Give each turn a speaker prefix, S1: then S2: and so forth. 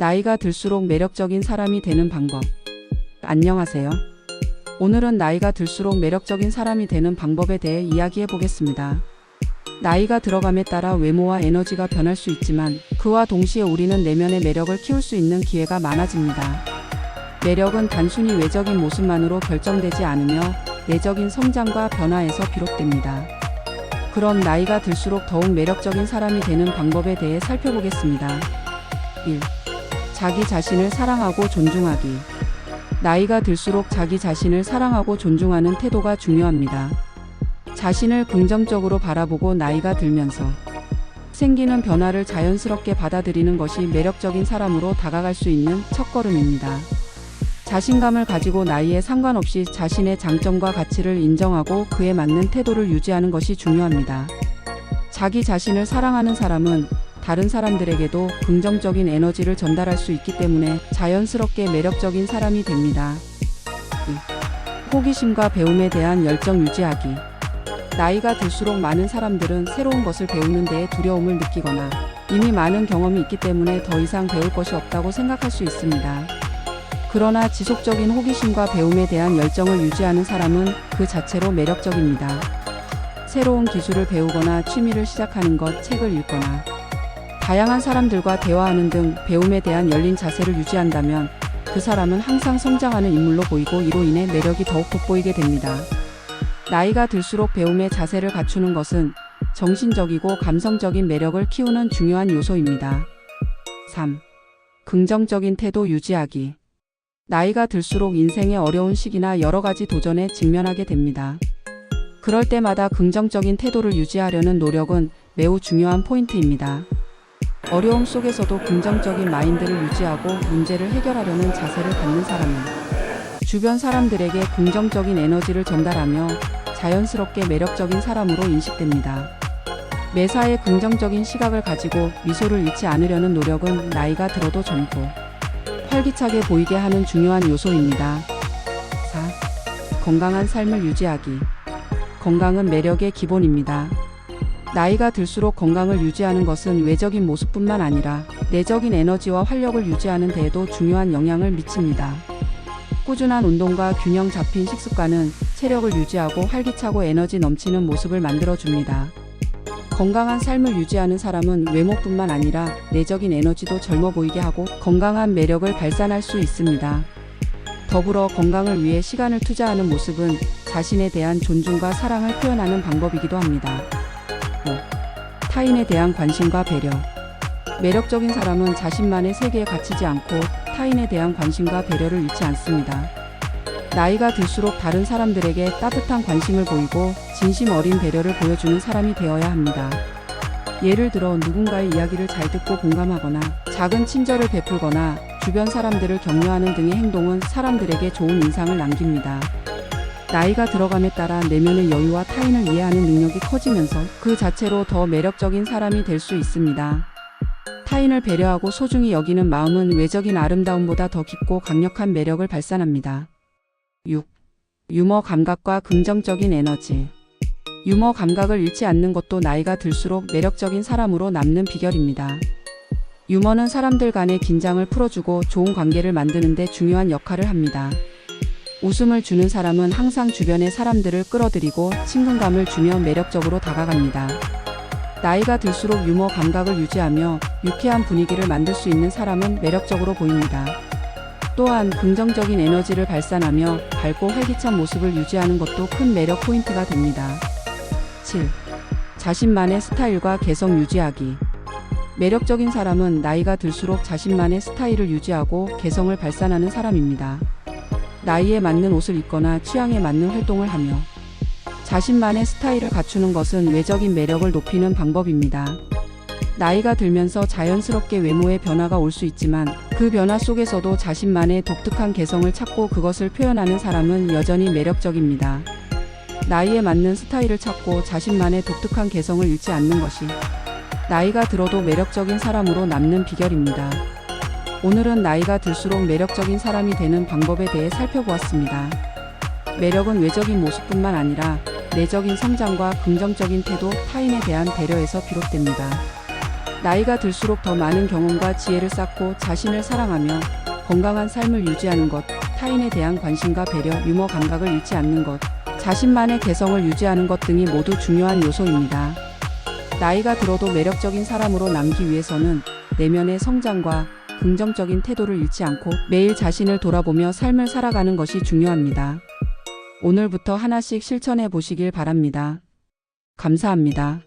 S1: 나이가 들수록 매력적인 사람이 되는 방법. 안녕하세요. 오늘은 나이가 들수록 매력적인 사람이 되는 방법에 대해 이야기해 보겠습니다. 나이가 들어감에 따라 외모와 에너지가 변할 수 있지만 그와 동시에 우리는 내면의 매력을 키울 수 있는 기회가 많아집니다. 매력은 단순히 외적인 모습만으로 결정되지 않으며 내적인 성장과 변화에서 비롯됩니다. 그럼 나이가 들수록 더욱 매력적인 사람이 되는 방법에 대해 살펴보겠습니다. 1. 자기 자신을 사랑하고 존중하기. 나이가 들수록 자기 자신을 사랑하고 존중하는 태도가 중요합니다. 자신을 긍정적으로 바라보고 나이가 들면서 생기는 변화를 자연스럽게 받아들이는 것이 매력적인 사람으로 다가갈 수 있는 첫걸음입니다. 자신감을 가지고 나이에 상관없이 자신의 장점과 가치를 인정하고 그에 맞는 태도를 유지하는 것이 중요합니다. 자기 자신을 사랑하는 사람은 다른 사람들에게도 긍정적인 에너지를 전달할 수 있기 때문에 자연스럽게 매력적인 사람이 됩니다. 2. 호기심과 배움에 대한 열정 유지하기. 나이가 들수록 많은 사람들은 새로운 것을 배우는 데에 두려움을 느끼거나 이미 많은 경험이 있기 때문에 더 이상 배울 것이 없다고 생각할 수 있습니다. 그러나 지속적인 호기심과 배움에 대한 열정을 유지하는 사람은 그 자체로 매력적입니다. 새로운 기술을 배우거나 취미를 시작하는 것, 책을 읽거나 다양한 사람들과 대화하는 등 배움에 대한 열린 자세를 유지한다면 그 사람은 항상 성장하는 인물로 보이고 이로 인해 매력이 더욱 돋보이게 됩니다. 나이가 들수록 배움의 자세를 갖추는 것은 정신적이고 감성적인 매력을 키우는 중요한 요소입니다. 3. 긍정적인 태도 유지하기. 나이가 들수록 인생의 어려운 시기나 여러 가지 도전에 직면하게 됩니다. 그럴 때마다 긍정적인 태도를 유지하려는 노력은 매우 중요한 포인트입니다. 어려움 속에서도 긍정적인 마인드를 유지하고 문제를 해결하려는 자세를 갖는 사람은 주변 사람들에게 긍정적인 에너지를 전달하며 자연스럽게 매력적인 사람으로 인식됩니다. 매사에 긍정적인 시각을 가지고 미소를 잃지 않으려는 노력은 나이가 들어도 젊고 활기차게 보이게 하는 중요한 요소입니다. 4. 건강한 삶을 유지하기. 건강은 매력의 기본입니다. 나이가 들수록 건강을 유지하는 것은 외적인 모습뿐만 아니라 내적인 에너지와 활력을 유지하는 데에도 중요한 영향을 미칩니다. 꾸준한 운동과 균형 잡힌 식습관은 체력을 유지하고 활기차고 에너지 넘치는 모습을 만들어줍니다. 건강한 삶을 유지하는 사람은 외모뿐만 아니라 내적인 에너지도 젊어 보이게 하고 건강한 매력을 발산할 수 있습니다. 더불어 건강을 위해 시간을 투자하는 모습은 자신에 대한 존중과 사랑을 표현하는 방법이기도 합니다. 5. 타인에 대한 관심과 배려. 매력적인 사람은 자신만의 세계에 갇히지 않고 타인에 대한 관심과 배려를 잃지 않습니다. 나이가 들수록 다른 사람들에게 따뜻한 관심을 보이고 진심 어린 배려를 보여주는 사람이 되어야 합니다. 예를 들어 누군가의 이야기를 잘 듣고 공감하거나 작은 친절을 베풀거나 주변 사람들을 격려하는 등의 행동은 사람들에게 좋은 인상을 남깁니다. 나이가 들어감에 따라 내면의 여유와 타인을 이해하는 능력이 커지면서 그 자체로 더 매력적인 사람이 될 수 있습니다. 타인을 배려하고 소중히 여기는 마음은 외적인 아름다움보다 더 깊고 강력한 매력을 발산합니다. 6. 유머 감각과 긍정적인 에너지. 유머 감각을 잃지 않는 것도 나이가 들수록 매력적인 사람으로 남는 비결입니다. 유머는 사람들 간의 긴장을 풀어주고 좋은 관계를 만드는 데 중요한 역할을 합니다. 웃음을 주는 사람은 항상 주변의 사람들을 끌어들이고 친근감을 주며 매력적으로 다가갑니다. 나이가 들수록 유머 감각을 유지하며 유쾌한 분위기를 만들 수 있는 사람은 매력적으로 보입니다. 또한 긍정적인 에너지를 발산하며 밝고 활기찬 모습을 유지하는 것도 큰 매력 포인트가 됩니다. 7. 자신만의 스타일과 개성 유지하기. 매력적인 사람은 나이가 들수록 자신만의 스타일을 유지하고 개성을 발산하는 사람입니다. 나이에 맞는 옷을 입거나 취향에 맞는 활동을 하며 자신만의 스타일을 갖추는 것은 외적인 매력을 높이는 방법입니다. 나이가 들면서 자연스럽게 외모의 변화가 올 수 있지만 그 변화 속에서도 자신만의 독특한 개성을 찾고 그것을 표현하는 사람은 여전히 매력적입니다. 나이에 맞는 스타일을 찾고 자신만의 독특한 개성을 잃지 않는 것이 나이가 들어도 매력적인 사람으로 남는 비결입니다. 오늘은 나이가 들수록 매력적인 사람이 되는 방법에 대해 살펴보았습니다. 매력은 외적인 모습뿐만 아니라 내적인 성장과 긍정적인 태도, 타인에 대한 배려에서 비롯됩니다. 나이가 들수록 더 많은 경험과 지혜를 쌓고 자신을 사랑하며 건강한 삶을 유지하는 것, 타인에 대한 관심과 배려, 유머 감각을 잃지 않는 것, 자신만의 개성을 유지하는 것 등이 모두 중요한 요소입니다. 나이가 들어도 매력적인 사람으로 남기 위해서는 내면의 성장과 긍정적인 태도를 잃지 않고 매일 자신을 돌아보며 삶을 살아가는 것이 중요합니다. 오늘부터 하나씩 실천해 보시길 바랍니다. 감사합니다.